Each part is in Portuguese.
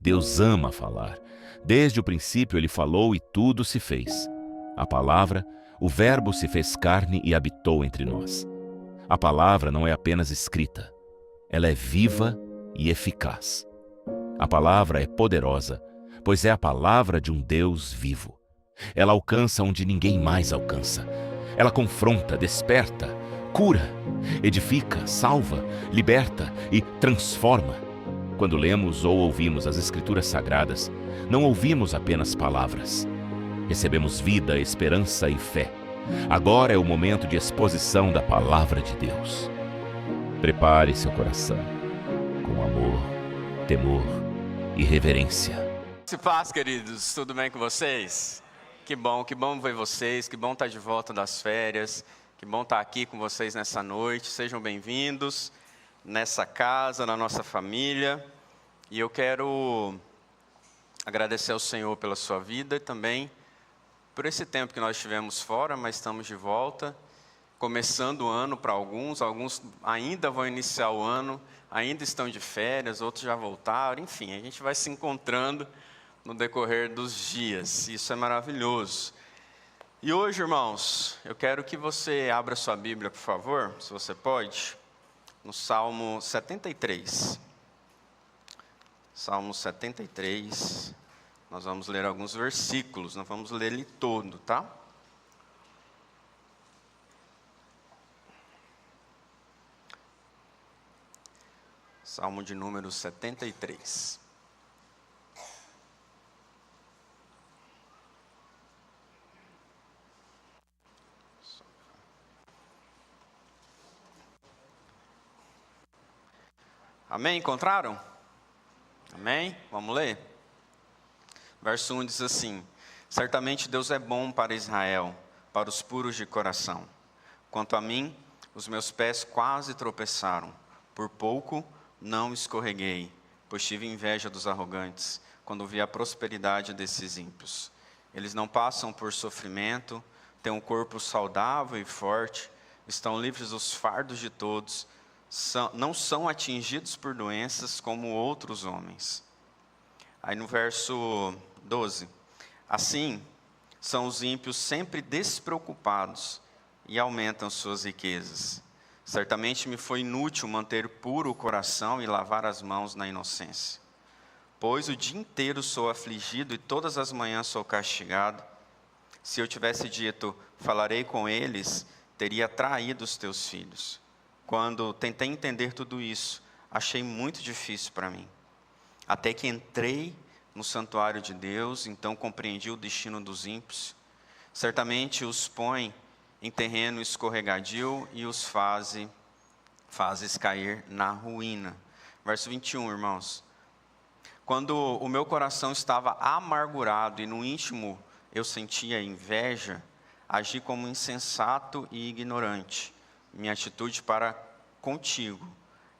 Deus ama falar. Desde o princípio ele falou e tudo se fez. A palavra, o Verbo se fez carne e habitou entre nós. A palavra não é apenas escrita. Ela é viva e eficaz. A palavra é poderosa, pois é a palavra de um Deus vivo. Ela alcança onde ninguém mais alcança. Ela confronta, desperta, cura, edifica, salva, liberta e transforma. Quando lemos ou ouvimos as Escrituras Sagradas, não ouvimos apenas palavras. Recebemos vida, esperança e fé. Agora é o momento de exposição da Palavra de Deus. Prepare seu coração com amor, temor e reverência. Se faz, queridos, tudo bem com vocês? Que bom ver vocês, que bom estar de volta das férias, que bom estar aqui com vocês nessa noite. Sejam bem-vindos nessa casa, na nossa família. E eu quero agradecer ao Senhor pela sua vida e também por esse tempo que nós estivemos fora, mas estamos de volta. Começando o ano para alguns ainda vão iniciar o ano, ainda estão de férias, outros já voltaram, enfim, a gente vai se encontrando no decorrer dos dias, isso é maravilhoso. E hoje, irmãos, eu quero que você abra sua Bíblia, por favor, se você pode, no Salmo 73. Salmo 73, nós vamos ler alguns versículos, não vamos ler ele todo, tá? Salmo de número 73. Amém? Encontraram? Amém? Vamos ler? Verso 1 diz assim: certamente Deus é bom para Israel, para os puros de coração. Quanto a mim, os meus pés quase tropeçaram, por pouco não escorreguei, pois tive inveja dos arrogantes, quando vi a prosperidade desses ímpios. Eles não passam por sofrimento, têm um corpo saudável e forte, estão livres dos fardos de todos, não são atingidos por doenças como outros homens. Aí no verso 12, assim são os ímpios sempre despreocupados e aumentam suas riquezas. Certamente me foi inútil manter puro o coração e lavar as mãos na inocência. Pois o dia inteiro sou afligido e todas as manhãs sou castigado. Se eu tivesse dito, falarei com eles, teria traído os teus filhos. Quando tentei entender tudo isso, achei muito difícil para mim. Até que entrei no santuário de Deus, então compreendi o destino dos ímpios. Certamente os põe em terreno escorregadio e os fazes cair na ruína. Verso 21, irmãos. Quando o meu coração estava amargurado e no íntimo eu sentia inveja, agi como insensato e ignorante. Minha atitude para contigo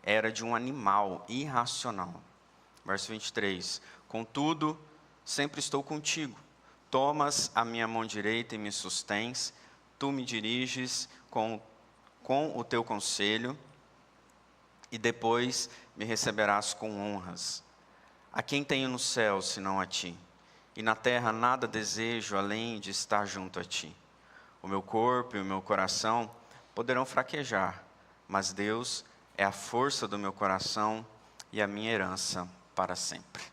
era de um animal irracional. Verso 23. Contudo, sempre estou contigo. Tomas a minha mão direita e me sustens. Tu me diriges com o teu conselho e depois me receberás com honras. A quem tenho no céu, senão a ti? E na terra nada desejo além de estar junto a ti. O meu corpo e o meu coração poderão fraquejar, mas Deus é a força do meu coração e a minha herança para sempre.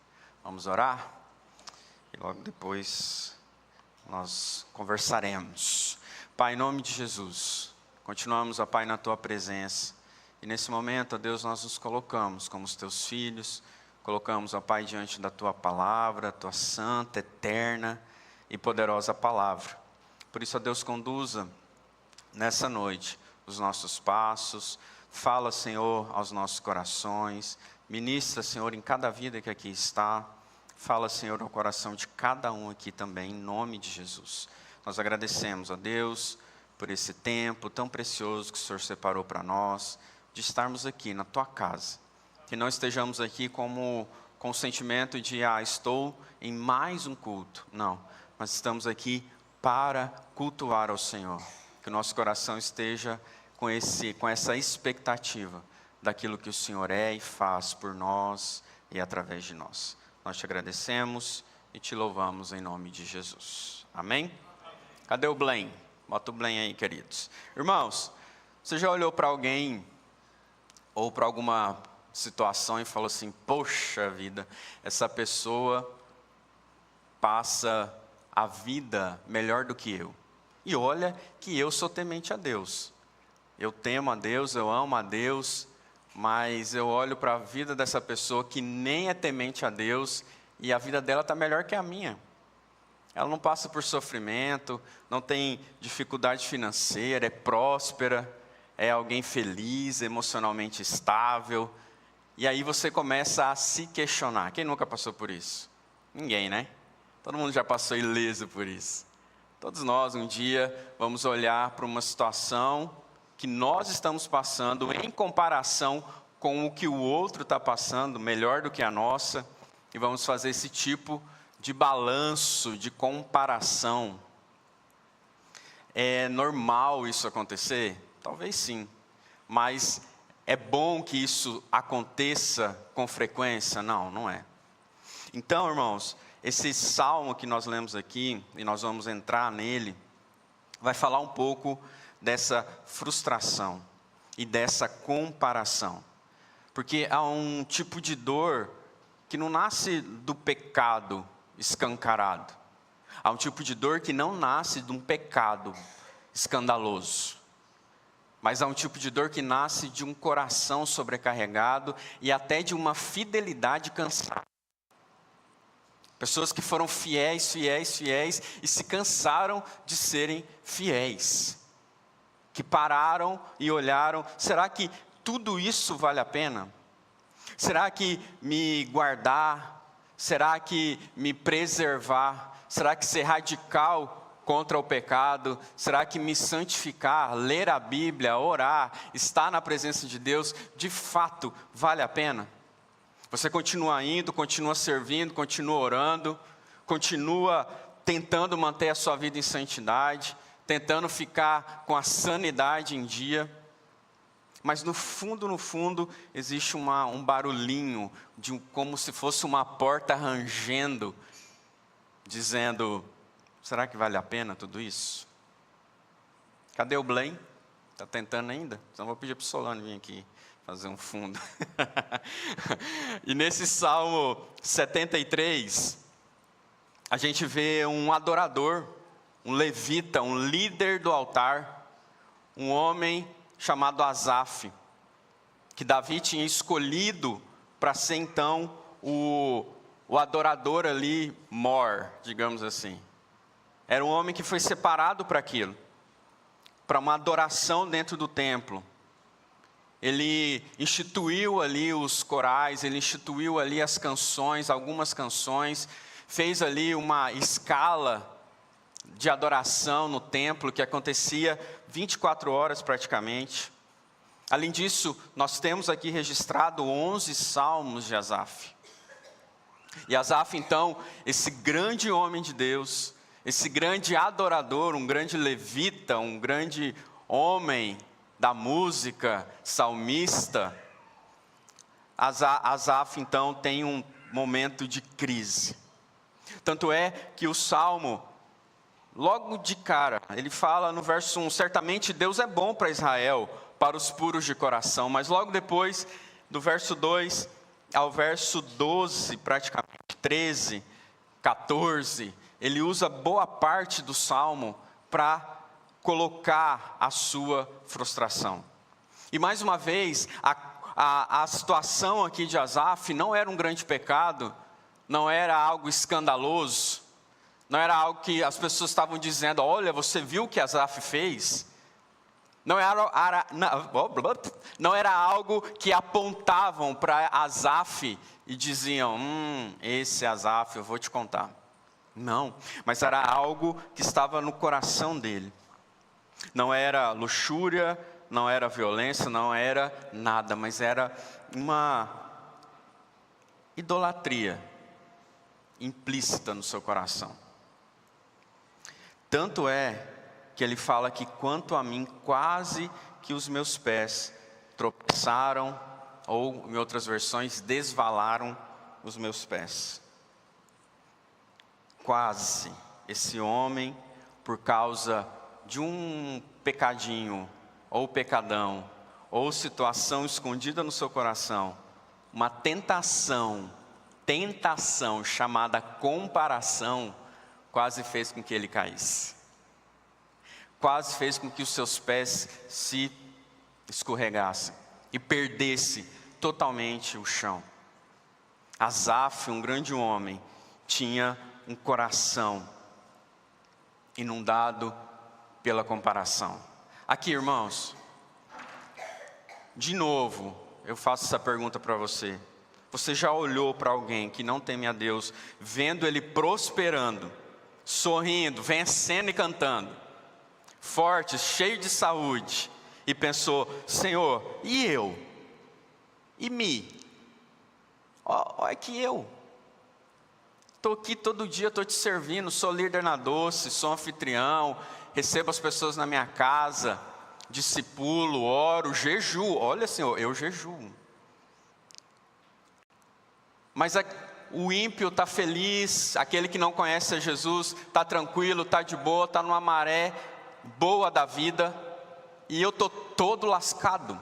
Vamos orar? E logo depois nós conversaremos. Pai, em nome de Jesus, continuamos, ó Pai, na Tua presença. E nesse momento, ó Deus, nós nos colocamos como os Teus filhos, colocamos, ó Pai, diante da Tua palavra, Tua santa, eterna e poderosa palavra. Por isso, ó Deus, conduza nessa noite os nossos passos, fala, Senhor, aos nossos corações, ministra, Senhor, em cada vida que aqui está, fala, Senhor, ao coração de cada um aqui também, em nome de Jesus. Nós agradecemos a Deus por esse tempo tão precioso que o Senhor separou para nós, de estarmos aqui na Tua casa. Que não estejamos aqui com o sentimento de, estou em mais um culto. Não, mas estamos aqui para cultuar ao Senhor. Que o nosso coração esteja com essa expectativa daquilo que o Senhor é e faz por nós e através de nós. nós te agradecemos e te louvamos em nome de Jesus. Amém? Cadê o blém? Bota o blém aí, queridos. Irmãos, você já olhou para alguém ou para alguma situação e falou assim: poxa vida, essa pessoa passa a vida melhor do que eu. E olha que eu sou temente a Deus. Eu temo a Deus, eu amo a Deus, mas eu olho para a vida dessa pessoa que nem é temente a Deus e a vida dela está melhor que a minha. Ela não passa por sofrimento, não tem dificuldade financeira, é próspera, é alguém feliz, emocionalmente estável. E aí você começa a se questionar. Quem nunca passou por isso? Ninguém, né? Todo mundo já passou ileso por isso. Todos nós um dia vamos olhar para uma situação que nós estamos passando em comparação com o que o outro está passando, melhor do que a nossa, e vamos fazer esse tipo de balanço, de comparação. É normal isso acontecer? Talvez sim, mas é bom que isso aconteça com frequência? Não, não é. Então, irmãos, esse salmo que nós lemos aqui, e nós vamos entrar nele, vai falar um pouco dessa frustração e dessa comparação. Porque há um tipo de dor que não nasce do pecado escancarado. Há um tipo de dor que não nasce de um pecado escandaloso. Mas há um tipo de dor que nasce de um coração sobrecarregado e até de uma fidelidade cansada. Pessoas que foram fiéis e se cansaram de serem fiéis. Que pararam e olharam: será que tudo isso vale a pena? Será que me guardar? Será que me preservar? Será que ser radical contra o pecado? Será que me santificar, ler a Bíblia, orar, estar na presença de Deus, de fato vale a pena? Você continua indo, continua servindo, continua orando, continua tentando manter a sua vida em santidade, tentando ficar com a sanidade em dia, mas no fundo, existe um barulhinho, como se fosse uma porta rangendo, dizendo: será que vale a pena tudo isso? Cadê o blém? Está tentando ainda? Então vou pedir para o Solano vir aqui fazer um fundo. E nesse Salmo 73, a gente vê um adorador, um levita, um líder do altar, um homem chamado Asaf, que Davi tinha escolhido para ser então o adorador ali mor, digamos assim. Era um homem que foi separado para aquilo, para uma adoração dentro do templo. Ele instituiu ali os corais, ele instituiu ali as canções, algumas canções, fez ali uma escala de adoração no templo que acontecia 24 horas praticamente. Além disso, nós temos aqui registrado 11 salmos de Asaf. E Asaf, então, esse grande homem de Deus, esse grande adorador, um grande levita, um grande homem da música, salmista, Asaf então tem um momento de crise. Tanto é que o salmo, logo de cara, ele fala no verso 1, certamente Deus é bom para Israel, para os puros de coração, mas logo depois, do verso 2 ao verso 12, praticamente 13, 14, ele usa boa parte do salmo para colocar a sua frustração. E mais uma vez, a situação aqui de Asaf não era um grande pecado, não era algo escandaloso, não era algo que as pessoas estavam dizendo: olha, você viu o que Asaf fez? Não era algo que apontavam para Asaf e diziam: esse Asaf, eu vou te contar. Não, mas era algo que estava no coração dele. Não era luxúria, não era violência, não era nada, mas era uma idolatria implícita no seu coração. Tanto é que ele fala que quanto a mim, quase que os meus pés tropeçaram, ou em outras versões, desvalaram os meus pés. quase, esse homem, por causa de um pecadinho, ou pecadão, ou situação escondida no seu coração, uma tentação chamada comparação, quase fez com que ele caísse. Quase fez com que os seus pés se escorregassem e perdesse totalmente o chão. Asaf, um grande homem, tinha um coração inundado pela comparação. Aqui, irmãos, de novo, eu faço essa pergunta para você. Você já olhou para alguém que não teme a Deus, vendo ele prosperando, sorrindo, vencendo e cantando, forte, cheio de saúde, e pensou: Senhor, e eu? E me? Olha que eu estou aqui todo dia, estou te servindo, sou líder na Doce, sou anfitrião, recebo as pessoas na minha casa, discipulo, oro, jejuo. Olha, Senhor, eu jejuo. Mas o ímpio está feliz, aquele que não conhece a Jesus está tranquilo, está de boa, está numa maré boa da vida, e eu estou todo lascado.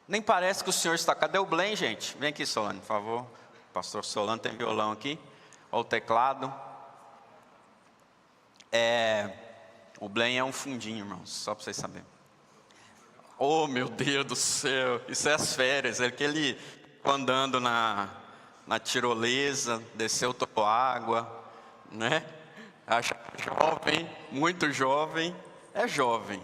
Nem parece que o Senhor está. Cadê o Blen, gente? Vem aqui, Solano, por favor. O pastor Solano tem violão aqui. Olha o teclado. O Blen é um fundinho, irmãos, só para vocês saberem. Oh, meu Deus do céu, isso é as férias, é que ele andando na tirolesa, desceu toboágua, né? Acha jovem, muito jovem, é jovem,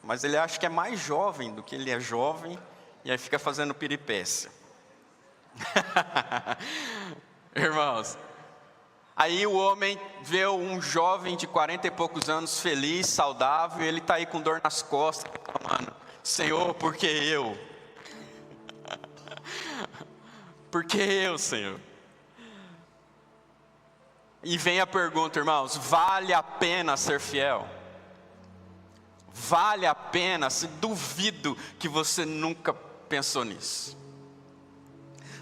mas ele acha que é mais jovem do que ele é jovem, e aí fica fazendo peripécia. Irmãos, aí o homem vê um jovem de 40 e poucos anos, feliz, saudável, e ele está aí com dor nas costas, reclamando: Senhor, por que eu? Por que eu, Senhor? E vem a pergunta, irmãos: vale a pena ser fiel? Vale a pena? Se duvido que você nunca pensou nisso.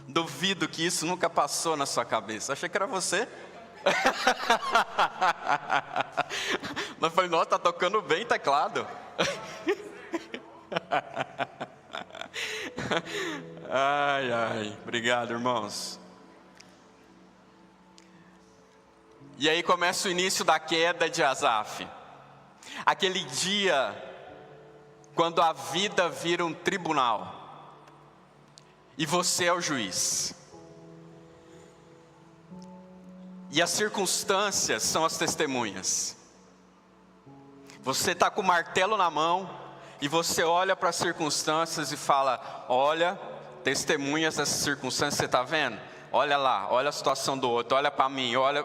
Duvido que isso nunca passou na sua cabeça. Achei que era você. Mas falei: nossa, está tocando bem teclado. Ai, ai, obrigado, irmãos. E aí começa o início da queda de Asaf. Aquele dia, quando a vida vira um tribunal, e você é o juiz. E as circunstâncias são as testemunhas. Você está com o martelo na mão, e você olha para as circunstâncias e fala: olha, testemunhas dessas circunstâncias, você está vendo? Olha lá, olha a situação do outro, olha para mim, olha,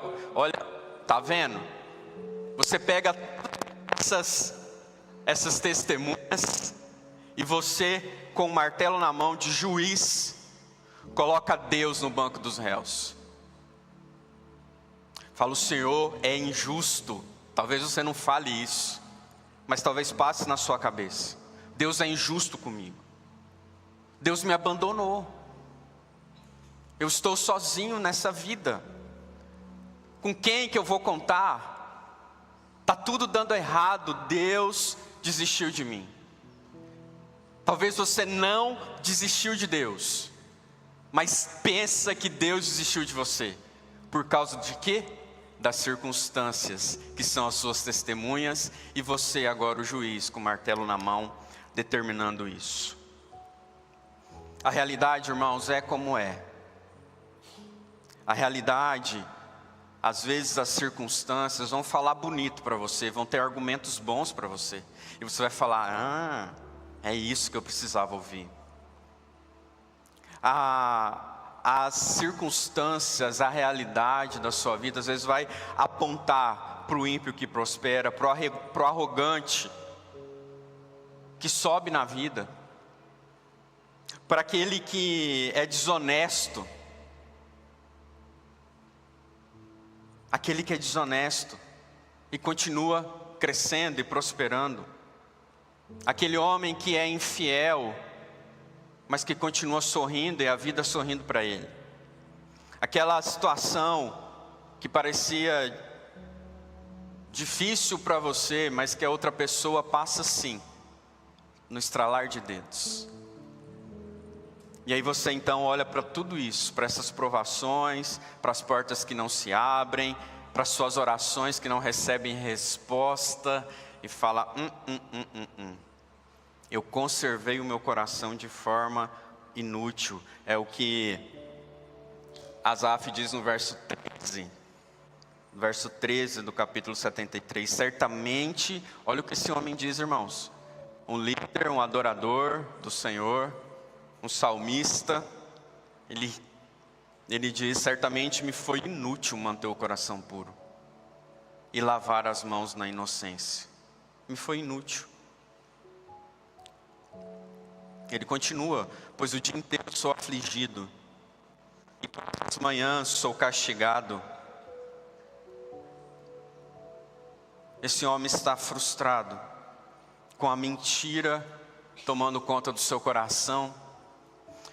está vendo? Você pega essas testemunhas, e você, com o martelo na mão de juiz, coloca Deus no banco dos réus. Fala: o Senhor é injusto. Talvez você não fale isso, mas talvez passe na sua cabeça: Deus é injusto comigo. Deus me abandonou. Eu estou sozinho nessa vida. Com quem que eu vou contar? Está tudo dando errado. Deus desistiu de mim. Talvez você não desistiu de Deus, mas pensa que Deus desistiu de você. Por causa de quê? Das circunstâncias, que são as suas testemunhas, e você agora o juiz, com o martelo na mão, determinando isso. A realidade, irmãos, é como é. A realidade, às vezes as circunstâncias vão falar bonito para você, vão ter argumentos bons para você, e você vai falar: ah, é isso que eu precisava ouvir. As circunstâncias, a realidade da sua vida, às vezes vai apontar para o ímpio que prospera, para o arrogante que sobe na vida, para aquele que é desonesto. Aquele que é desonesto e continua crescendo e prosperando. Aquele homem que é infiel, mas que continua sorrindo e a vida sorrindo para ele. Aquela situação que parecia difícil para você, mas que a outra pessoa passa sim, no estralar de dedos. E aí você então olha para tudo isso, para essas provações, para as portas que não se abrem, para as suas orações que não recebem resposta, e fala, eu conservei o meu coração de forma inútil. É o que Asaf diz no verso 13 do capítulo 73. Certamente, olha o que esse homem diz, irmãos. Um líder, um adorador do Senhor, um salmista, ele diz, certamente me foi inútil manter o coração puro e lavar as mãos na inocência. Me foi inútil. Ele continua, pois o dia inteiro sou afligido, e todas as manhãs sou castigado. Esse homem está frustrado, com a mentira tomando conta do seu coração,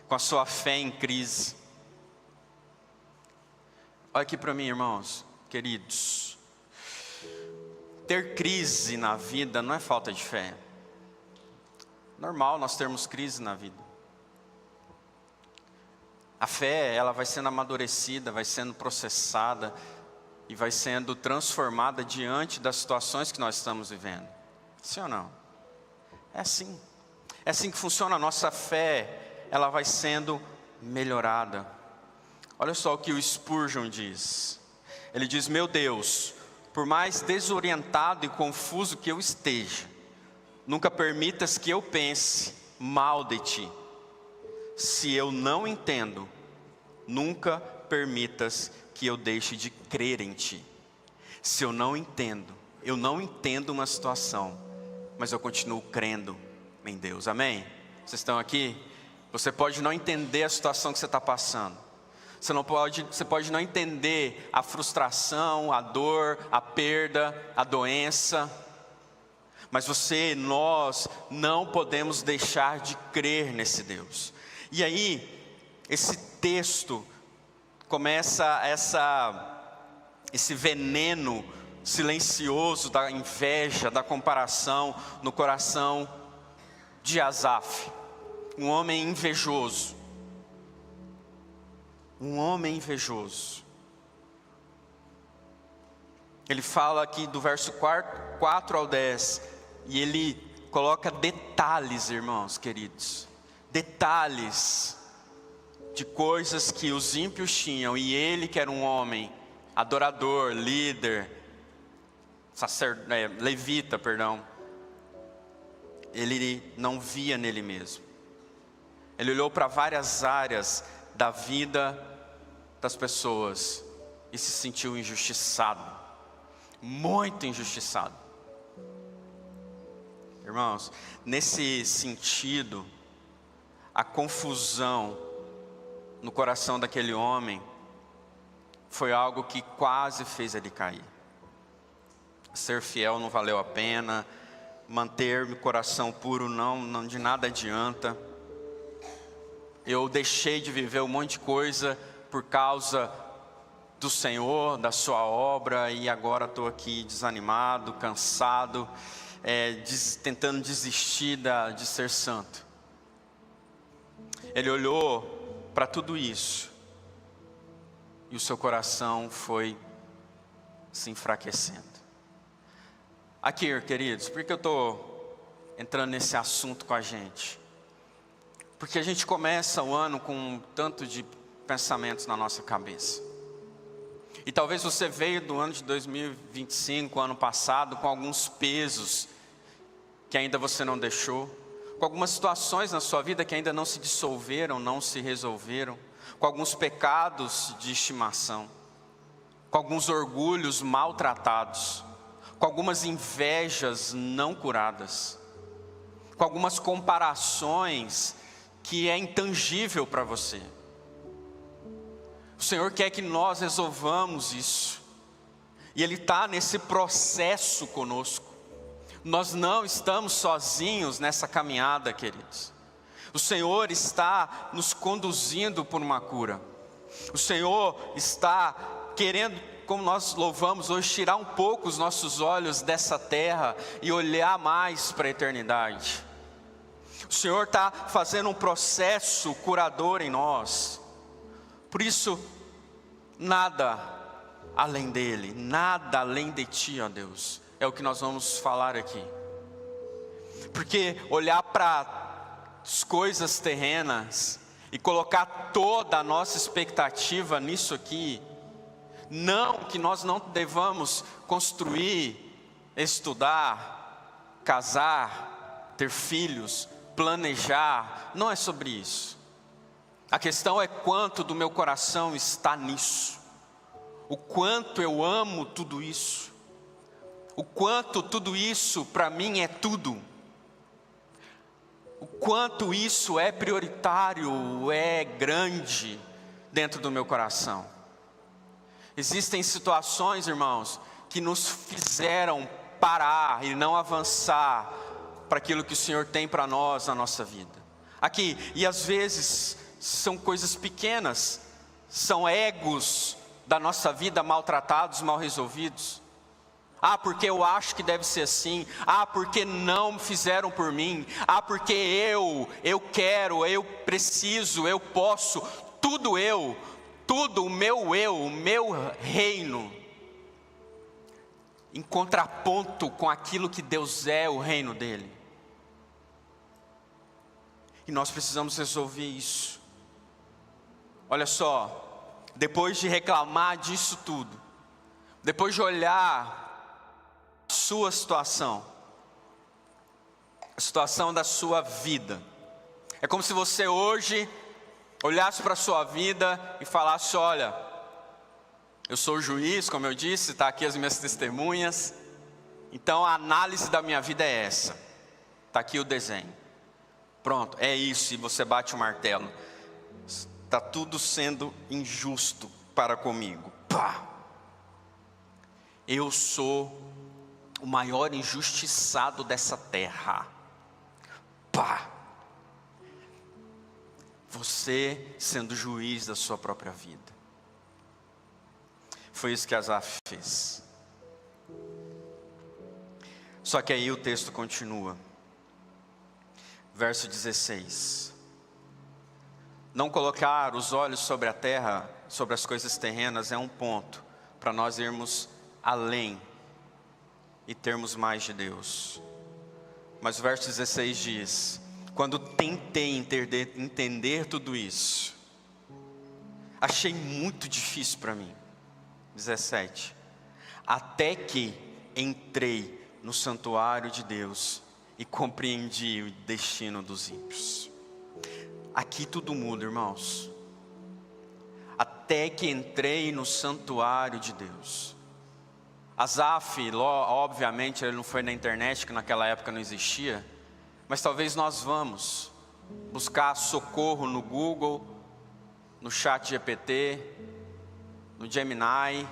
com a sua fé em crise. Olha aqui para mim, irmãos, queridos. Ter crise na vida não é falta de fé. Normal nós termos crise na vida. A fé, ela vai sendo amadurecida, vai sendo processada e vai sendo transformada diante das situações que nós estamos vivendo. Sim ou não? É assim. É assim que funciona a nossa fé. Ela vai sendo melhorada. Olha só o que o Spurgeon diz. Ele diz, meu Deus, por mais desorientado e confuso que eu esteja, nunca permitas que eu pense mal de ti. Se eu não entendo, nunca permitas que eu deixe de crer em ti. Se eu não entendo uma situação, mas eu continuo crendo em Deus. Amém? Vocês estão aqui? Você pode não entender a situação que você está passando. Você pode não entender a frustração, a dor, a perda, a doença. Mas nós não podemos deixar de crer nesse Deus. E aí, esse texto começa esse veneno silencioso da inveja, da comparação no coração de Asaf. Um homem invejoso. Um homem invejoso. Ele fala aqui do verso 4 ao 10, e ele coloca detalhes, irmãos queridos. Detalhes de coisas que os ímpios tinham, e ele que era um homem adorador, líder, levita, ele não via nele mesmo. Ele olhou para várias áreas da vida das pessoas e se sentiu injustiçado, muito injustiçado. Irmãos, nesse sentido, a confusão no coração daquele homem foi algo que quase fez ele cair. Ser fiel não valeu a pena, manter o coração puro não de nada adianta. Eu deixei de viver um monte de coisa por causa do Senhor, da sua obra, e agora estou aqui desanimado, cansado, tentando desistir de ser santo. Ele olhou para tudo isso e o seu coração foi se enfraquecendo. Aqui, queridos, por que eu estou entrando nesse assunto com a gente? Porque a gente começa o ano com um tanto de pensamentos na nossa cabeça. E talvez você veio do ano de 2025, ano passado, com alguns pesos que ainda você não deixou, com algumas situações na sua vida que ainda não se dissolveram, não se resolveram, com alguns pecados de estimação, com alguns orgulhos maltratados, com algumas invejas não curadas, com algumas comparações que é intangível para você. O Senhor quer que nós resolvamos isso, e Ele está nesse processo conosco. Nós não estamos sozinhos nessa caminhada, queridos. O Senhor está nos conduzindo por uma cura. O Senhor está querendo, como nós louvamos hoje, tirar um pouco os nossos olhos dessa terra e olhar mais para a eternidade. O Senhor está fazendo um processo curador em nós. Por isso, nada além dele, nada além de ti, ó Deus, é o que nós vamos falar aqui. Porque olhar para as coisas terrenas e colocar toda a nossa expectativa nisso aqui, não que nós não devamos construir, estudar, casar, ter filhos, planejar, não é sobre isso. A questão é quanto do meu coração está nisso, o quanto eu amo tudo isso, o quanto tudo isso para mim é tudo, o quanto isso é prioritário, é grande dentro do meu coração. Existem situações, irmãos, que nos fizeram parar e não avançar para aquilo que o Senhor tem para nós na nossa vida. Aqui, e às vezes são coisas pequenas, são egos da nossa vida maltratados, mal resolvidos. Ah, porque eu acho que deve ser assim. Ah, porque não fizeram por mim. Ah, porque eu quero, eu preciso, eu posso. Tudo o meu reino, em contraponto com aquilo que Deus é, o reino dele. E nós precisamos resolver isso. Olha só, depois de reclamar disso tudo, depois de olhar a sua situação, a situação da sua vida, é como se você hoje olhasse para a sua vida e falasse: olha, eu sou o juiz, como eu disse, está aqui as minhas testemunhas, então a análise da minha vida é essa, está aqui o desenho, pronto, é isso, e você bate o martelo, está tudo sendo injusto para comigo, pá, eu sou o maior injustiçado dessa terra, pá, você sendo juiz da sua própria vida. Foi isso que Asaf fez. Só que aí o texto continua. Verso 16. Não colocar os olhos sobre a terra, sobre as coisas terrenas, é um ponto para nós irmos além e termos mais de Deus. Mas o verso 16 diz: quando tentei entender tudo isso, achei muito difícil para mim. 17. Até que entrei no santuário de Deus e compreendi o destino dos ímpios. Aqui tudo muda, irmãos. Até que entrei no santuário de Deus. Asaf, obviamente, ele não foi na internet, que naquela época não existia. Mas talvez nós vamos buscar socorro no Google, no Chat GPT, no Gemini,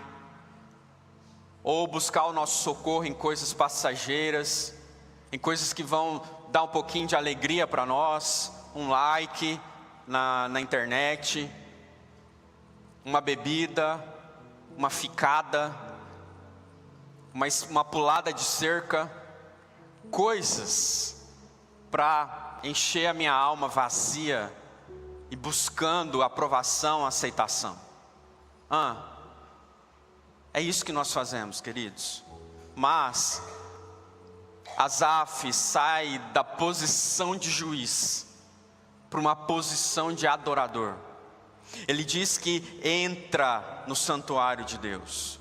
ou buscar o nosso socorro em coisas passageiras, em coisas que vão dar um pouquinho de alegria para nós, um like na internet, uma bebida, uma ficada, uma pulada de cerca, coisas para encher a minha alma vazia e buscando aprovação, aceitação. É isso que nós fazemos, queridos. Mas Asaf sai da posição de juiz para uma posição de adorador. Ele diz que entra no santuário de Deus.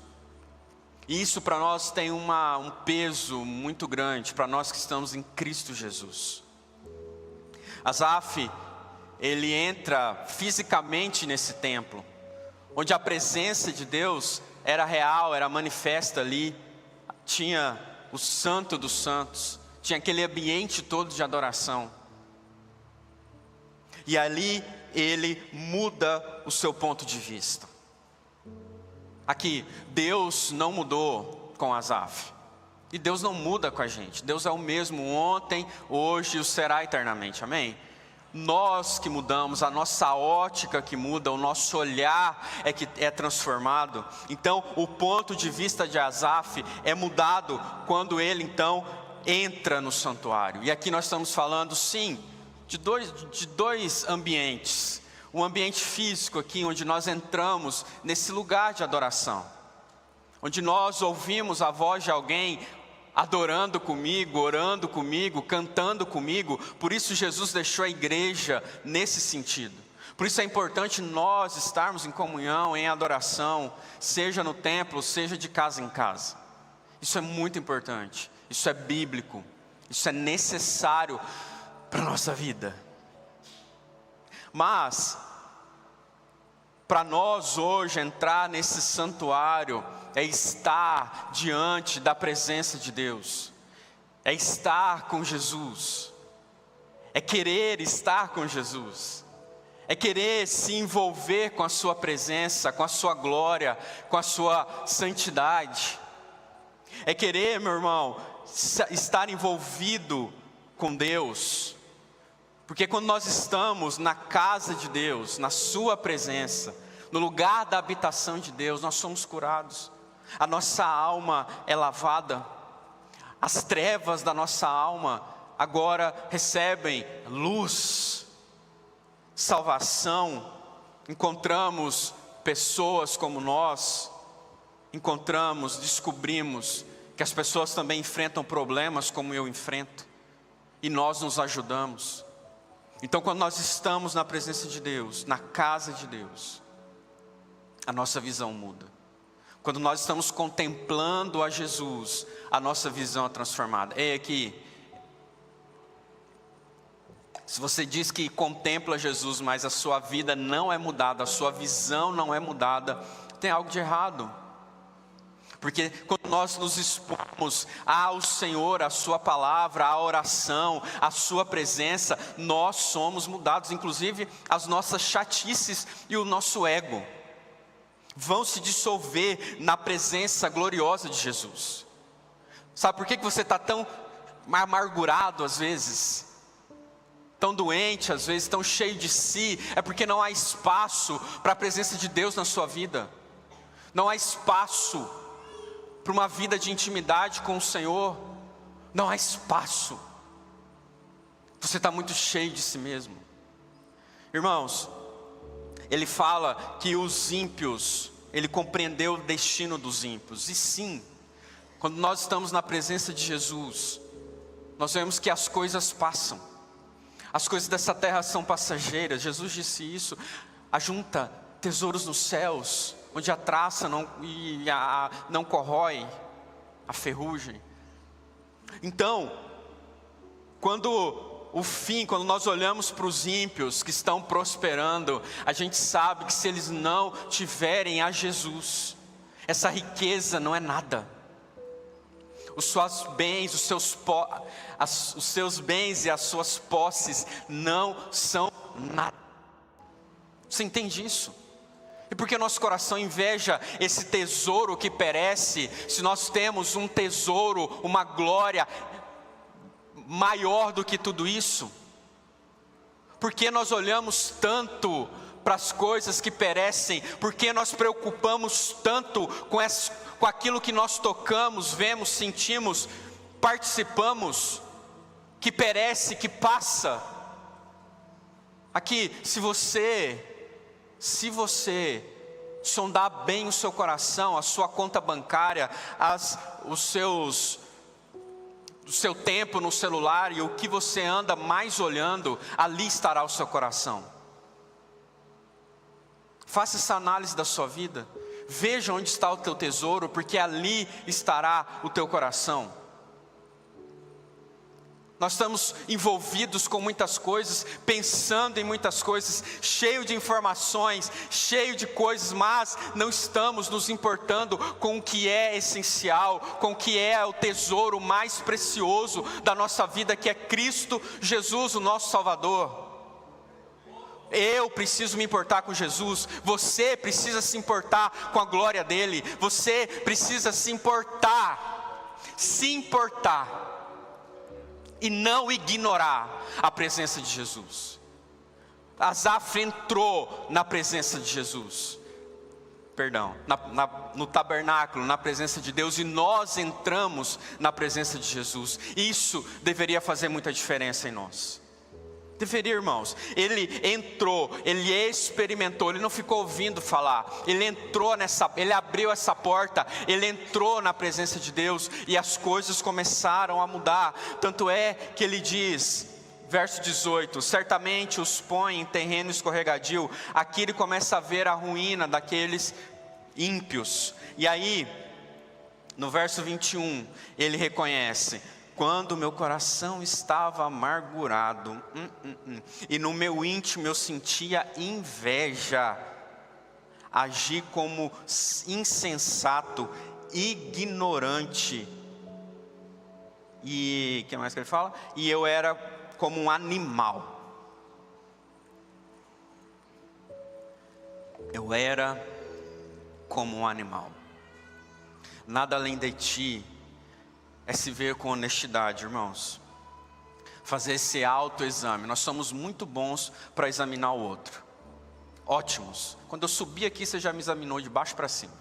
E isso para nós tem um peso muito grande, para nós que estamos em Cristo Jesus. Asaf, ele entra fisicamente nesse templo, onde a presença de Deus era real, era manifesta ali. Tinha o santo dos santos, tinha aquele ambiente todo de adoração. E ali ele muda o seu ponto de vista. Aqui, Deus não mudou com Asaf. E Deus não muda com a gente. Deus é o mesmo ontem, hoje e o será eternamente, amém? Nós que mudamos, a nossa ótica que muda, o nosso olhar é que é transformado. Então, o ponto de vista de Asaf é mudado quando ele então entra no santuário. E aqui nós estamos falando, sim, de dois ambientes. Um ambiente físico aqui, onde nós entramos nesse lugar de adoração, onde nós ouvimos a voz de alguém adorando comigo, orando comigo, cantando comigo. Por isso Jesus deixou a igreja nesse sentido. Por isso é importante nós estarmos em comunhão, em adoração, seja no templo, seja de casa em casa. Isso é muito importante, isso é bíblico, isso é necessário para a nossa vida. Mas, para nós hoje entrar nesse santuário, é estar diante da presença de Deus, é estar com Jesus, é querer estar com Jesus, é querer se envolver com a sua presença, com a sua glória, com a sua santidade, é querer, meu irmão, estar envolvido com Deus, porque quando nós estamos na casa de Deus, na sua presença, no lugar da habitação de Deus, nós somos curados. A nossa alma é lavada, as trevas da nossa alma agora recebem luz, salvação. Encontramos pessoas como nós, descobrimos que as pessoas também enfrentam problemas como eu enfrento, e nós nos ajudamos. Então, quando nós estamos na presença de Deus, na casa de Deus, a nossa visão muda. Quando nós estamos contemplando a Jesus, a nossa visão é transformada. Ei, aqui, se você diz que contempla Jesus, mas a sua vida não é mudada, a sua visão não é mudada, tem algo de errado. Porque quando nós nos expomos ao Senhor, a sua palavra, a oração, a sua presença, nós somos mudados. Inclusive as nossas chatices e o nosso ego vão se dissolver na presença gloriosa de Jesus. Sabe por que você está tão amargurado às vezes? Tão doente às vezes, tão cheio de si? É porque não há espaço para a presença de Deus na sua vida. Não há espaço para uma vida de intimidade com o Senhor. Não há espaço. Você está muito cheio de si mesmo. Irmãos, ele fala que os ímpios, ele compreendeu o destino dos ímpios. E sim, quando nós estamos na presença de Jesus, nós vemos que as coisas passam. As coisas dessa terra são passageiras. Jesus disse isso. Ajunta tesouros nos céus, onde a traça não corrói, a ferrugem. Então, quando nós olhamos para os ímpios que estão prosperando, a gente sabe que se eles não tiverem a Jesus, essa riqueza não é nada. Os seus bens, os seus bens e as suas posses não são nada. Você entende isso? E porque nosso coração inveja esse tesouro que perece, se nós temos um tesouro, uma glória maior do que tudo isso? Porque nós olhamos tanto para as coisas que perecem? Porque nós preocupamos tanto com aquilo que nós tocamos, vemos, sentimos, participamos, que perece, que passa? Aqui, se você sondar bem o seu coração, a sua conta bancária, o seu tempo no celular e o que você anda mais olhando, ali estará o seu coração. Faça essa análise da sua vida, veja onde está o teu tesouro, porque ali estará o teu coração. Nós estamos envolvidos com muitas coisas, pensando em muitas coisas, cheio de informações, cheio de coisas, mas não estamos nos importando com o que é essencial, com o que é o tesouro mais precioso da nossa vida, que é Cristo Jesus, o nosso Salvador. Eu preciso me importar com Jesus, você precisa se importar com a glória dele, você precisa se importar e não ignorar a presença de Jesus. Asaf entrou na presença de Jesus. Perdão, no tabernáculo, na presença de Deus, e nós entramos na presença de Jesus. Isso deveria fazer muita diferença em nós. Deveria, irmãos. Ele entrou, ele experimentou, ele não ficou ouvindo falar. Ele entrou ele abriu essa porta, ele entrou na presença de Deus e as coisas começaram a mudar. Tanto é que ele diz, verso 18: certamente os põe em terreno escorregadio. Aqui ele começa a ver a ruína daqueles ímpios. E aí, no verso 21, ele reconhece: quando meu coração estava amargurado, e no meu íntimo eu sentia inveja, agi como insensato, ignorante. E o que mais que ele fala? E eu era como um animal. Eu era como um animal. Nada além de ti é se ver com honestidade, irmãos. Fazer esse autoexame. Nós somos muito bons para examinar o outro. Ótimos. Quando eu subi aqui, você já me examinou de baixo para cima.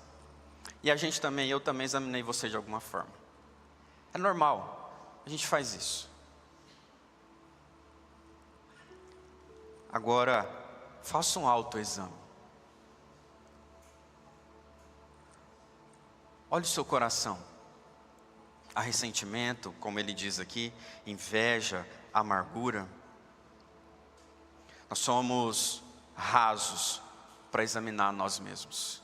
E eu também examinei você de alguma forma. É normal. A gente faz isso. Agora, faça um autoexame. Olhe o seu coração. Há ressentimento, como ele diz aqui, inveja, amargura. Nós somos rasos para examinar nós mesmos.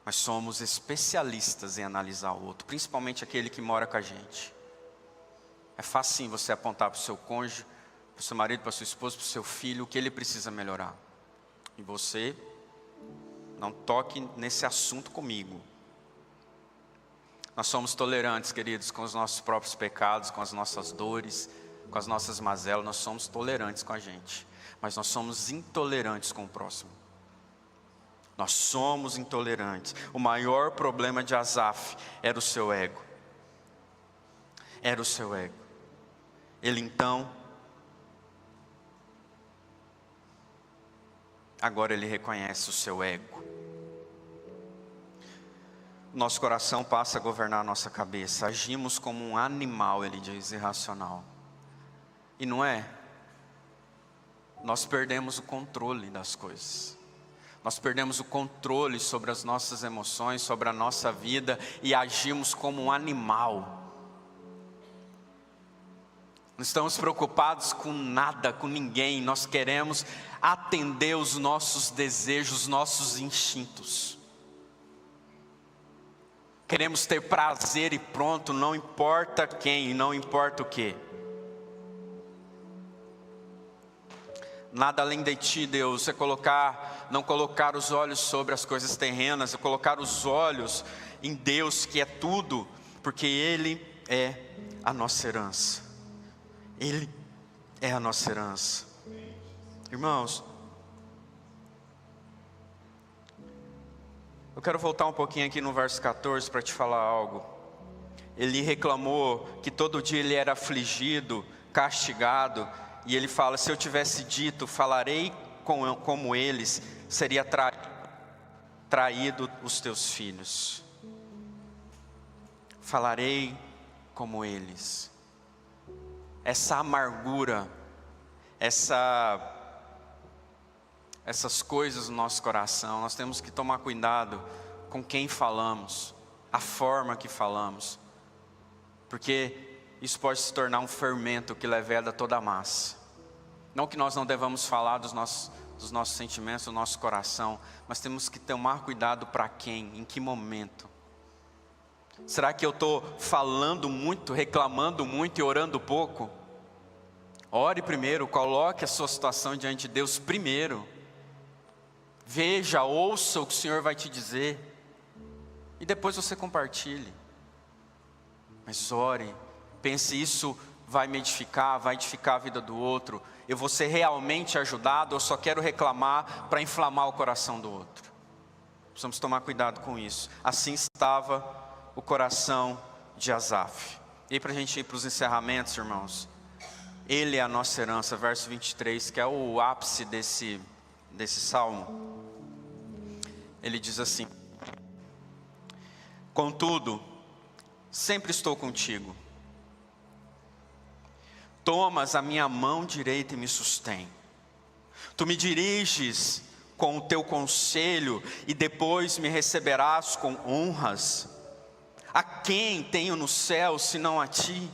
Mas somos especialistas em analisar o outro, principalmente aquele que mora com a gente. É fácil você apontar para o seu cônjuge, para o seu marido, para a sua esposa, para o seu filho, o que ele precisa melhorar. E você, não toque nesse assunto comigo. Nós somos tolerantes, queridos, com os nossos próprios pecados, com as nossas dores, com as nossas mazelas. Nós somos tolerantes com a gente, mas nós somos intolerantes com o próximo. Nós somos intolerantes. O maior problema de Asaf era o seu ego. Era o seu ego. Ele então, agora ele reconhece o seu ego. Nosso coração passa a governar a nossa cabeça. Agimos como um animal, ele diz, irracional. E não é? Nós perdemos o controle das coisas. Nós perdemos o controle sobre as nossas emoções, sobre a nossa vida, e agimos como um animal. Não estamos preocupados com nada, com ninguém. Nós queremos atender os nossos desejos, os nossos instintos. Queremos ter prazer e pronto, não importa quem, não importa o que. Nada além de ti, Deus, é não colocar os olhos sobre as coisas terrenas, é colocar os olhos em Deus, que é tudo, porque Ele é a nossa herança. Ele é a nossa herança. Irmãos, eu quero voltar um pouquinho aqui no verso 14 para te falar algo. Ele reclamou que todo dia ele era afligido, castigado, e ele fala: se eu tivesse dito, falarei como eles, seria traído os teus filhos. Falarei como eles. Essa amargura, essas coisas no nosso coração, nós temos que tomar cuidado com quem falamos, a forma que falamos, porque isso pode se tornar um fermento que leveda toda a massa. Não que nós não devamos falar dos nossos sentimentos, do nosso coração, mas temos que tomar cuidado para quem, em que momento. Será que eu estou falando muito, reclamando muito e orando pouco? Ore primeiro, coloque a sua situação diante de Deus primeiro. Veja, ouça o que o Senhor vai te dizer. E depois você compartilhe. Mas ore, pense, isso vai me edificar, vai edificar a vida do outro. Eu vou ser realmente ajudado ou só quero reclamar para inflamar o coração do outro? Precisamos tomar cuidado com isso. Assim estava o coração de Asaf. E para a gente ir para os encerramentos, irmãos, Ele é a nossa herança, verso 23, que é o ápice desse salmo. Ele diz assim: contudo, sempre estou contigo. Tomas a minha mão direita e me sustém. Tu me diriges com o teu conselho e depois me receberás com honras. A quem tenho no céu senão a ti?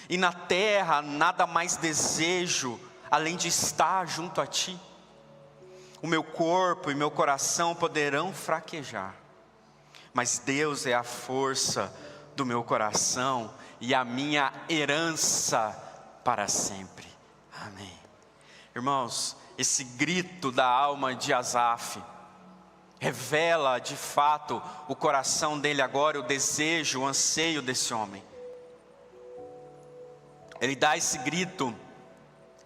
E na terra nada mais desejo além de estar junto a ti. O meu corpo e meu coração poderão fraquejar, mas Deus é a força do meu coração e a minha herança para sempre. Amém. Irmãos, esse grito da alma de Asaf revela de fato o coração dele agora, o desejo, o anseio desse homem. Ele dá esse grito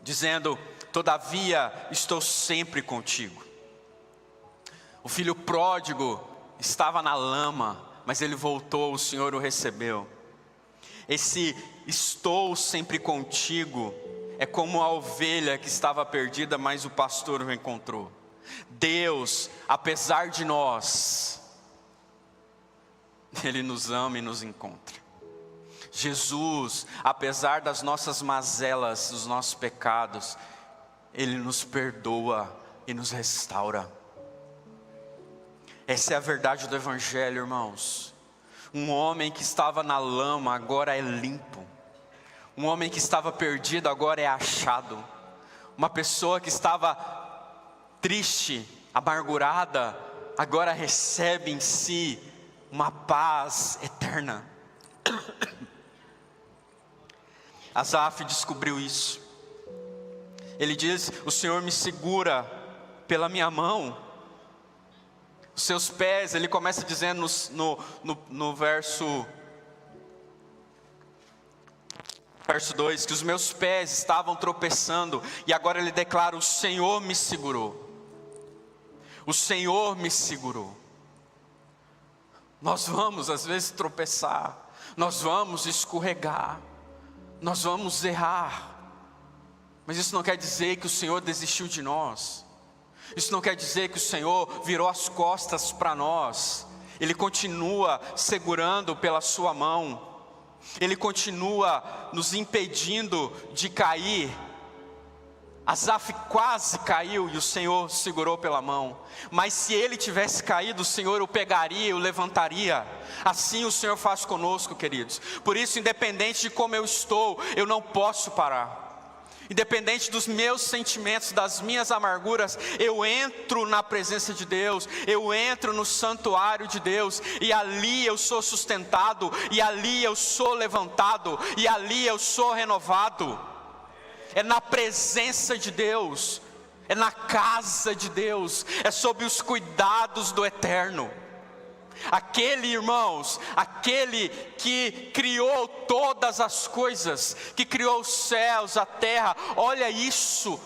dizendo: todavia estou sempre contigo. O filho pródigo estava na lama, mas ele voltou, o Senhor o recebeu. Esse estou sempre contigo é como a ovelha que estava perdida, mas o pastor o encontrou. Deus, apesar de nós, Ele nos ama e nos encontra. Jesus, apesar das nossas mazelas, dos nossos pecados, Ele nos perdoa e nos restaura. Essa é a verdade do Evangelho, irmãos. Um homem que estava na lama agora é limpo. Um homem que estava perdido agora é achado. Uma pessoa que estava triste, amargurada, agora recebe em si uma paz eterna. Asaf descobriu isso. Ele diz: o Senhor me segura pela minha mão. Os seus pés, ele começa dizendo no verso 2, que os meus pés estavam tropeçando, e agora ele declara: o Senhor me segurou. O Senhor me segurou. Nós vamos às vezes tropeçar, nós vamos escorregar, nós vamos errar, mas isso não quer dizer que o Senhor desistiu de nós. Isso não quer dizer que o Senhor virou as costas para nós. Ele continua segurando pela sua mão. Ele continua nos impedindo de cair. Asaf quase caiu e o Senhor segurou pela mão. Mas se ele tivesse caído, o Senhor o pegaria, o levantaria. Assim o Senhor faz conosco, queridos. Por isso, independente de como eu estou, eu não posso parar. Independente dos meus sentimentos, das minhas amarguras, eu entro na presença de Deus, eu entro no santuário de Deus, e ali eu sou sustentado, e ali eu sou levantado, e ali eu sou renovado. É na presença de Deus, é na casa de Deus, é sob os cuidados do Eterno. Aquele, irmãos, aquele que criou todas as coisas, que criou os céus, a terra, olha isso,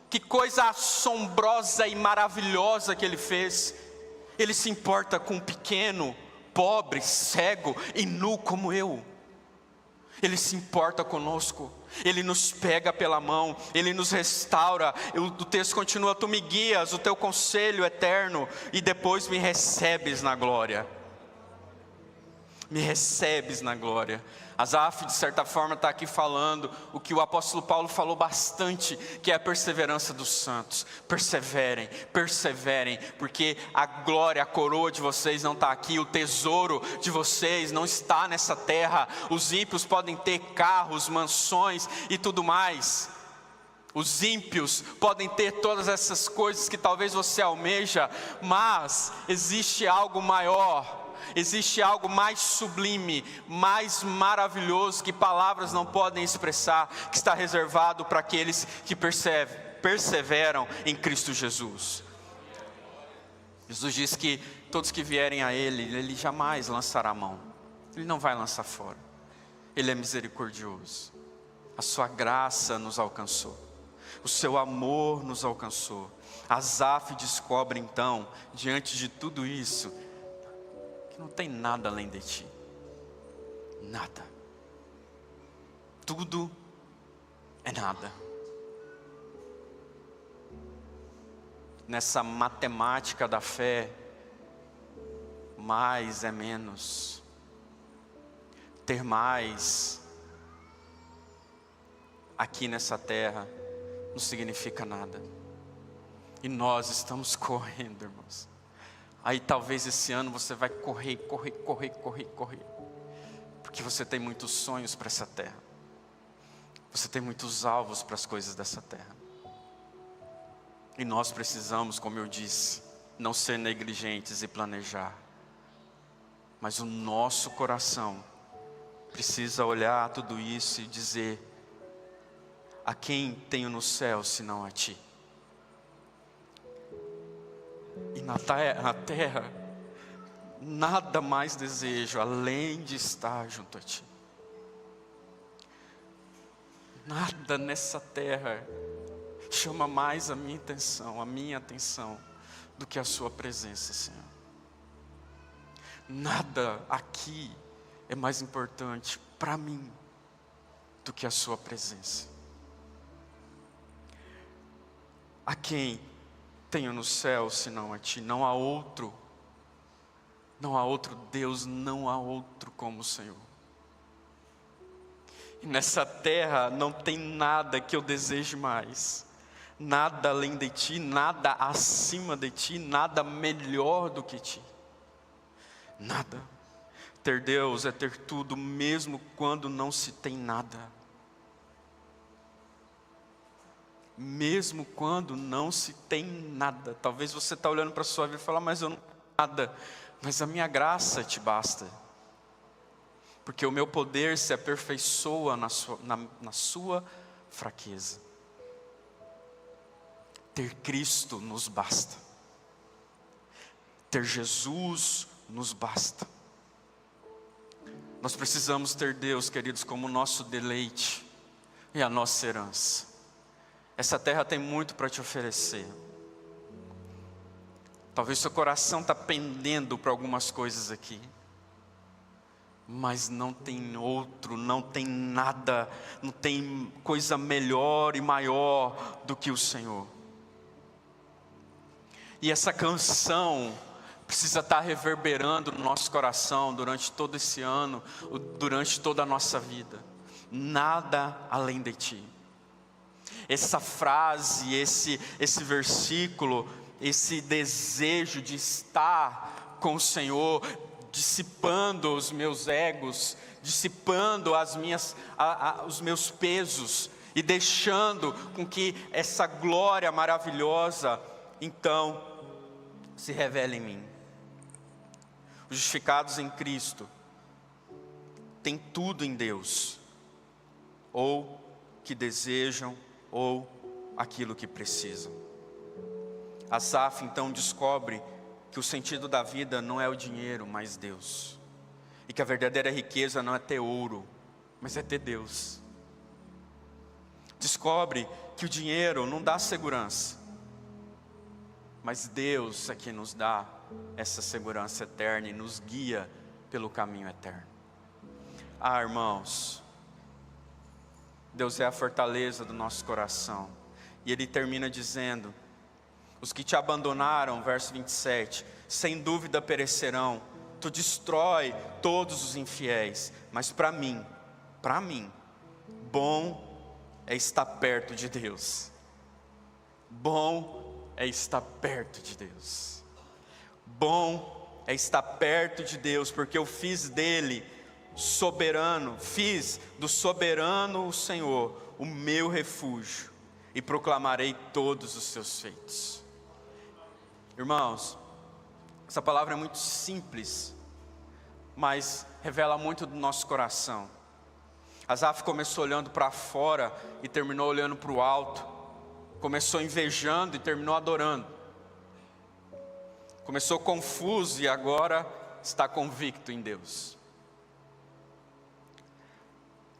que coisa assombrosa e maravilhosa que Ele fez. Ele se importa com um pequeno, pobre, cego e nu como eu. Ele se importa conosco. Ele nos pega pela mão, Ele nos restaura. O texto continua: tu me guias, o teu conselho eterno, e depois me recebes na glória. Me recebes na glória. Asaf, de certa forma, está aqui falando o que o apóstolo Paulo falou bastante, que é a perseverança dos santos. Perseverem, perseverem, porque a glória, a coroa de vocês não está aqui, o tesouro de vocês não está nessa terra. Os ímpios podem ter carros, mansões e tudo mais. Os ímpios podem ter todas essas coisas que talvez você almeja, mas existe algo maior. Existe algo mais sublime, mais maravilhoso, que palavras não podem expressar, que está reservado para aqueles que perseveram em Cristo Jesus. Jesus diz que todos que vierem a Ele jamais lançará a mão. Ele não vai lançar fora. Ele é misericordioso. A sua graça nos alcançou. O seu amor nos alcançou. Asaf descobre então, diante de tudo isso, não tem nada além de ti. Nada. Tudo é nada. Nessa matemática da fé, mais é menos. Ter mais aqui nessa terra não significa nada. E nós estamos correndo, irmãos. Aí talvez esse ano você vai correr. Porque você tem muitos sonhos para essa terra. Você tem muitos alvos para as coisas dessa terra. E nós precisamos, como eu disse, não ser negligentes e planejar. Mas o nosso coração precisa olhar tudo isso e dizer: a quem tenho no céu senão a ti? E na terra, nada mais desejo além de estar junto a ti. Nada nessa terra chama mais a minha atenção, do que a sua presença, Senhor. Nada aqui é mais importante para mim do que a sua presença. A quem tenho no céu senão a ti? Não há outro Deus, não há outro como o Senhor. E nessa terra não tem nada que eu deseje mais. Nada além de ti, nada acima de ti, nada melhor do que ti. Nada. Ter Deus é ter tudo, mesmo quando não se tem nada. Mesmo quando não se tem nada. Talvez você está olhando para a sua vida e fala: mas eu não tenho nada. Mas a minha graça te basta. Porque o meu poder se aperfeiçoa na sua fraqueza. Ter Cristo nos basta. Ter Jesus nos basta. Nós precisamos ter Deus, queridos, como nosso deleite e a nossa herança. Essa terra tem muito para te oferecer. Talvez seu coração está pendendo para algumas coisas aqui. Mas não tem outro, não tem nada, não tem coisa melhor e maior do que o Senhor. E essa canção precisa estar reverberando no nosso coração durante todo esse ano, durante toda a nossa vida. Nada além de ti. Essa frase, esse versículo, esse desejo de estar com o Senhor, dissipando os meus egos, dissipando os meus pesos e deixando com que essa glória maravilhosa então se revele em mim. Os justificados em Cristo têm tudo em Deus, ou que desejam, ou aquilo que precisam. Asaf então descobre que o sentido da vida não é o dinheiro, mas Deus. E que a verdadeira riqueza não é ter ouro, mas é ter Deus. Descobre que o dinheiro não dá segurança, mas Deus é que nos dá essa segurança eterna e nos guia pelo caminho eterno. Ah, irmãos, Deus é a fortaleza do nosso coração. E Ele termina dizendo: os que te abandonaram, verso 27, sem dúvida perecerão. Tu destrói todos os infiéis. Mas para mim, bom é estar perto de Deus. Bom é estar perto de Deus. Bom é estar perto de Deus, porque eu fiz dele soberano, fiz do soberano o Senhor, o meu refúgio, e proclamarei todos os seus feitos. Irmãos, essa palavra é muito simples, mas revela muito do nosso coração. Asaf começou olhando para fora e terminou olhando para o alto. Começou invejando e terminou adorando. Começou confuso e agora está convicto em Deus.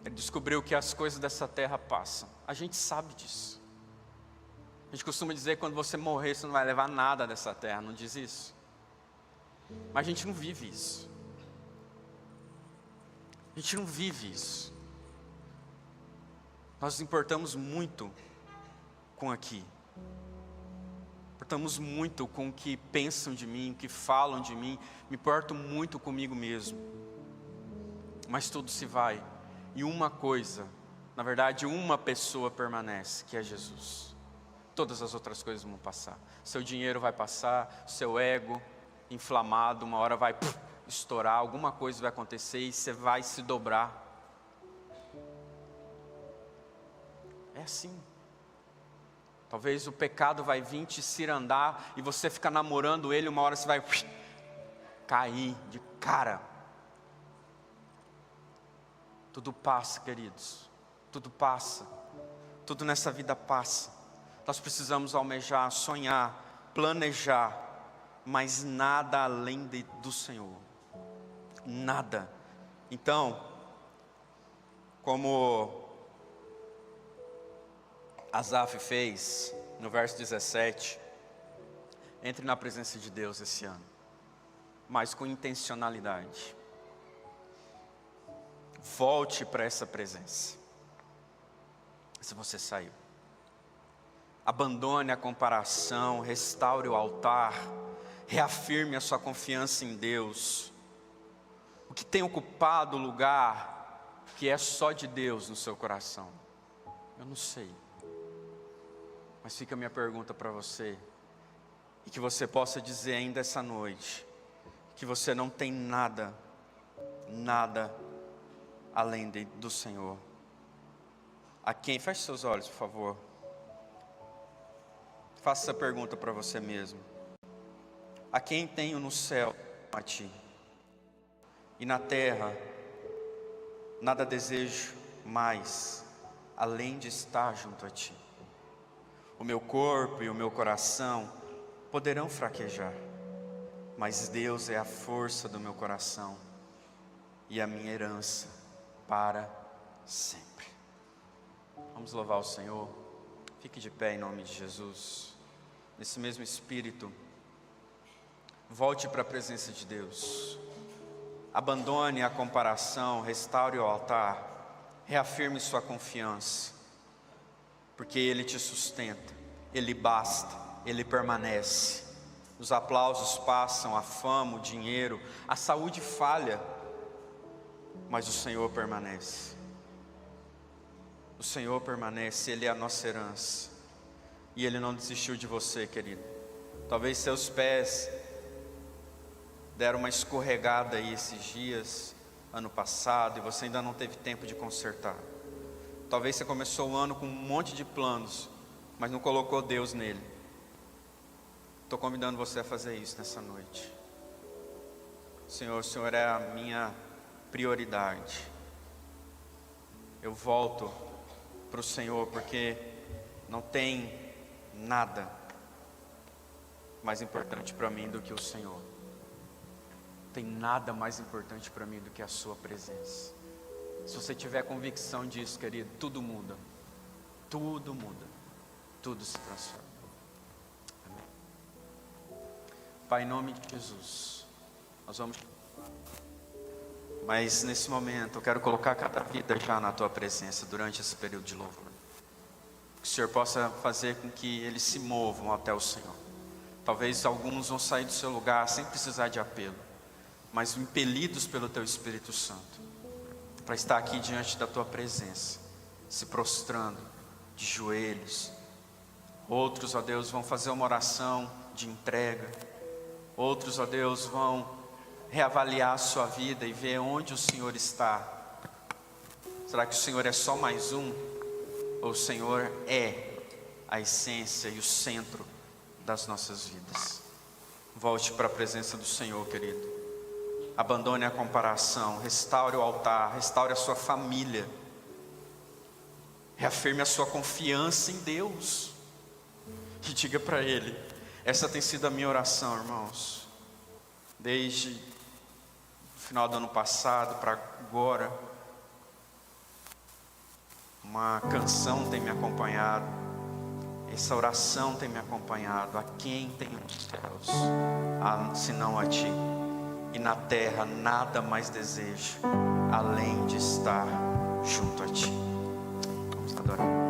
Ele descobriu que as coisas dessa terra passam. A gente sabe disso. A gente costuma dizer que quando você morrer você não vai levar nada dessa terra, não diz isso? Mas a gente não vive isso. A gente não vive isso. Nós nos importamos muito com aqui. Importamos muito com o que pensam de mim, o que falam de mim. Me importo muito comigo mesmo. Mas tudo se vai. E uma coisa, na verdade, uma pessoa permanece, que é Jesus. Todas as outras coisas vão passar. Seu dinheiro vai passar, seu ego inflamado, uma hora vai estourar, alguma coisa vai acontecer e você vai se dobrar. É assim. Talvez o pecado vai vir te cirandar e você fica namorando ele, uma hora você vai cair de cara. Tudo passa, queridos. Tudo passa. Tudo nessa vida passa. Nós precisamos almejar, sonhar, planejar, mas nada além do Senhor. Nada. Então, como Asaf fez no verso 17, entre na presença de Deus esse ano, mas com intencionalidade. Volte para essa presença. Se você saiu, abandone a comparação, restaure o altar, reafirme a sua confiança em Deus. O que tem ocupado o lugar que é só de Deus no seu coração? Eu não sei. Mas fica a minha pergunta para você, e que você possa dizer ainda essa noite, que você não tem nada além do Senhor. A quem? Feche seus olhos, por favor. Faça essa pergunta para você mesmo. A quem tenho no céu a ti? E na terra, nada desejo mais, além de estar junto a ti. O meu corpo e o meu coração poderão fraquejar, mas Deus é a força do meu coração e a minha herança para sempre. Vamos louvar o Senhor. Fique de pé em nome de Jesus. Nesse mesmo espírito, volte para a presença de Deus. Abandone a comparação, restaure o altar, reafirme sua confiança, porque Ele te sustenta, Ele basta, Ele permanece. Os aplausos passam, a fama, o dinheiro, a saúde falha, mas o Senhor permanece. O Senhor permanece, Ele é a nossa herança. E Ele não desistiu de você, querido. Talvez seus pés deram uma escorregada aí esses dias, ano passado, e você ainda não teve tempo de consertar. Talvez você começou o ano com um monte de planos, mas não colocou Deus nele. Estou convidando você a fazer isso nessa noite. Senhor, o Senhor é a minha prioridade. Eu volto para o Senhor, porque não tem nada mais importante para mim do que o Senhor. Não tem nada mais importante para mim do que a sua presença. Se você tiver convicção disso, querido, tudo muda. Tudo muda. Tudo se transforma. Amém. Pai, em nome de Jesus, nós vamos... Mas nesse momento eu quero colocar cada vida já na Tua presença durante esse período de louvor. Que o Senhor possa fazer com que eles se movam até o Senhor. Talvez alguns vão sair do seu lugar sem precisar de apelo, mas impelidos pelo Teu Espírito Santo, para estar aqui diante da Tua presença, se prostrando de joelhos. Outros, ó Deus, vão fazer uma oração de entrega. Outros, ó Deus, vão reavaliar a sua vida e ver onde o Senhor está. Será que o Senhor é só mais um? Ou o Senhor é a essência e o centro das nossas vidas? Volte para a presença do Senhor, querido. Abandone a comparação, restaure o altar, restaure a sua família. Reafirme a sua confiança em Deus. E diga para Ele, essa tem sido a minha oração, irmãos. Desde o final do ano passado para agora, uma canção tem me acompanhado, essa oração tem me acompanhado. A quem tem os céus, senão a Ti, e na terra nada mais desejo, além de estar junto a Ti. Vamos adorar.